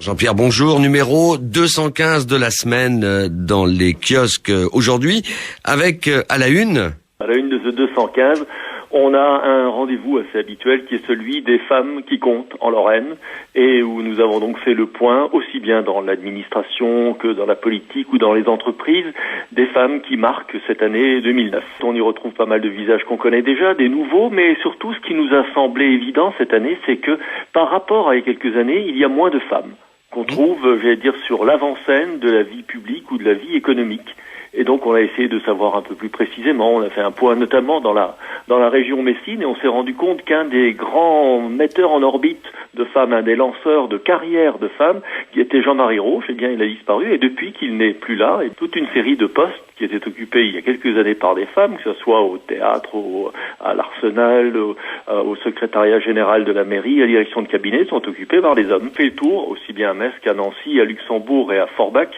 Jean-Pierre, bonjour. Numéro 215 de la semaine dans les kiosques aujourd'hui, avec à la une de ce 215, on a un rendez-vous assez habituel qui est celui des femmes qui comptent en Lorraine et où nous avons donc fait le point, aussi bien dans l'administration que dans la politique ou dans les entreprises, des femmes qui marquent cette année 2009. On y retrouve pas mal de visages qu'on connaît déjà, des nouveaux, mais surtout ce qui nous a semblé évident cette année, c'est que par rapport à il y a quelques années, il y a moins de femmes qu'on trouve, sur l'avant-scène de la vie publique ou de la vie économique. Et donc on a essayé de savoir un peu plus précisément, on a fait un point notamment dans la région Messine et on s'est rendu compte qu'un des grands metteurs en orbite de femmes, un des lanceurs de carrière de femmes, qui était Jean-Marie Roche, il a disparu et depuis qu'il n'est plus là, et toute une série de postes qui étaient occupés il y a quelques années par des femmes, que ce soit au théâtre, à l'Arsenal, au secrétariat général de la mairie, à la direction de cabinet, sont occupés par des hommes. On fait le tour, aussi bien à Metz qu'à Nancy, à Luxembourg et à Forbach,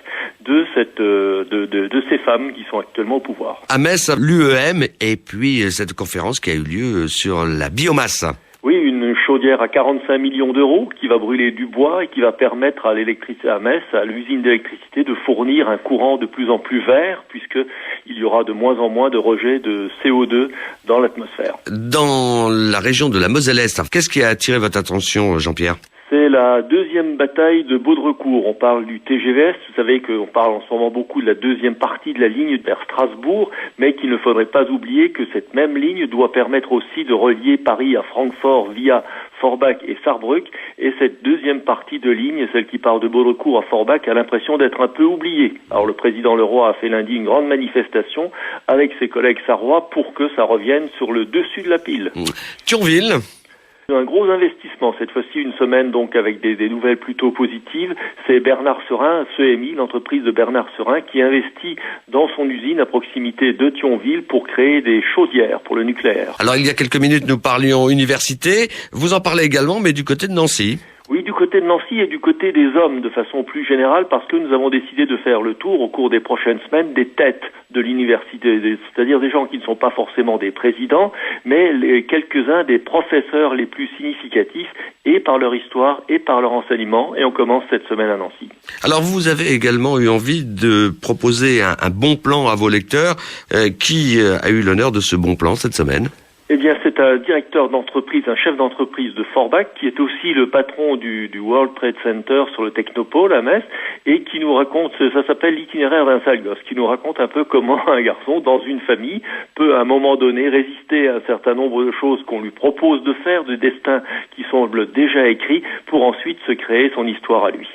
de ces femmes qui sont actuellement au pouvoir. À Metz, l'UEM et puis cette conférence qui a eu lieu sur la biomasse. Oui, une chaudière à 45 millions d'euros qui va brûler du bois et qui va permettre à l'électricité à Metz, à l'usine d'électricité, de fournir un courant de plus en plus vert puisque il y aura de moins en moins de rejets de CO2 dans l'atmosphère. Dans la région de la Moselle-Est, qu'est-ce qui a attiré votre attention, Jean-Pierre ? C'est la deuxième bataille de Baudrecourt. On parle du TGVS. Vous savez qu'on parle en ce moment beaucoup de la deuxième partie de la ligne vers Strasbourg, mais qu'il ne faudrait pas oublier que cette même ligne doit permettre aussi de relier Paris à Francfort via Forbach et Sarrebruck. Et cette deuxième partie de ligne, celle qui part de Baudrecourt à Forbach, a l'impression d'être un peu oubliée. Alors le président Leroy a fait lundi une grande manifestation avec ses collègues sarrois pour que ça revienne sur le dessus de la pile. Thionville. Un gros investissement, cette fois-ci une semaine donc avec des nouvelles plutôt positives. C'est Bernard Serin, CEMI, l'entreprise de Bernard Serin, qui investit dans son usine à proximité de Thionville pour créer des chaudières pour le nucléaire. Alors il y a quelques minutes nous parlions université, vous en parlez également mais du côté de Nancy. Oui, du côté de Nancy et du côté des hommes de façon plus générale parce que nous avons décidé de faire le tour au cours des prochaines semaines des têtes de l'université, c'est-à-dire des gens qui ne sont pas forcément des présidents, mais quelques-uns des professeurs les plus significatifs et par leur histoire et par leur enseignement. Et on commence cette semaine à Nancy. Alors vous avez également eu envie de proposer un bon plan à vos lecteurs. Qui a eu l'honneur de ce bon plan cette semaine ? Eh bien, c'est un directeur d'entreprise, un chef d'entreprise de Forbach, qui est aussi le patron du World Trade Center sur le Technopôle à Metz, et qui nous raconte, ça s'appelle l'itinéraire d'un sale gosse, qui nous raconte un peu comment un garçon, dans une famille, peut à un moment donné résister à un certain nombre de choses qu'on lui propose de faire, de destins qui semblent déjà écrits, pour ensuite se créer son histoire à lui.